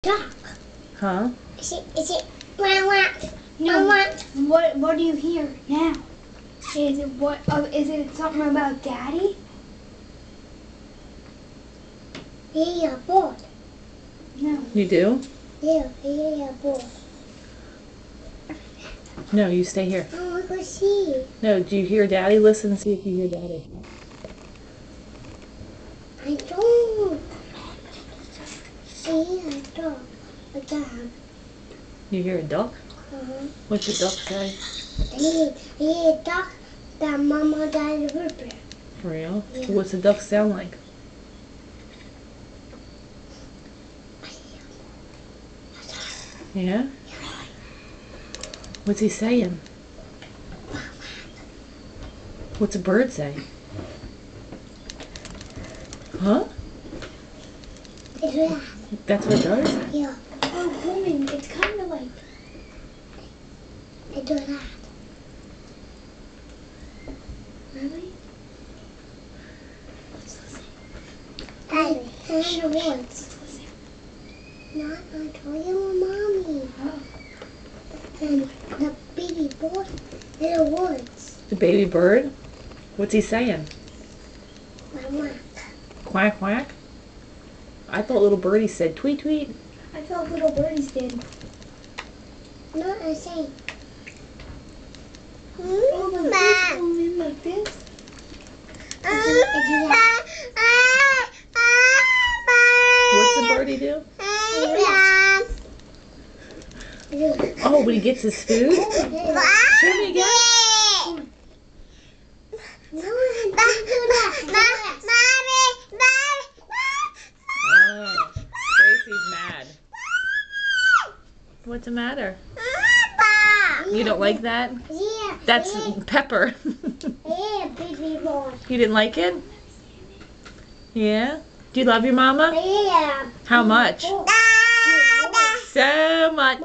Duck. Huh? Is it wah wah? No. Wah wah. What do you hear now? Is it what? Is it something about Daddy? Yeah, board. No. You do? Yeah, board. No, you stay here. Oh, I go see. No, do you hear Daddy? Listen and see if you hear Daddy. I don't. See a dog. A dog. You hear a duck? Uh-huh. What's the duck say? I hear a dog that Mama died of river. For real? Yeah. What's the duck sound like? Yeah? What's he saying? What's a bird say? Huh? It's that. That's what it does? Yeah, Oh, woman, it's kind of like. I do that. Really? Daddy, in the woods. Let's listen. Not I told you, Mommy. Oh. And the baby boy in the woods. The baby bird? What's he saying? Mama. Quack quack? I thought little birdie said tweet tweet. I thought little birdies did. No, I say. Oh, the birds go in like this. What's the birdie do? Oh, when he gets his food? Show me again. Oh, Gracie's mad. What's the matter? You don't like that? Yeah. That's Pepper. Yeah, baby boy. You didn't like it? Yeah? Do you love your mama? Yeah. How much? Oh. So much.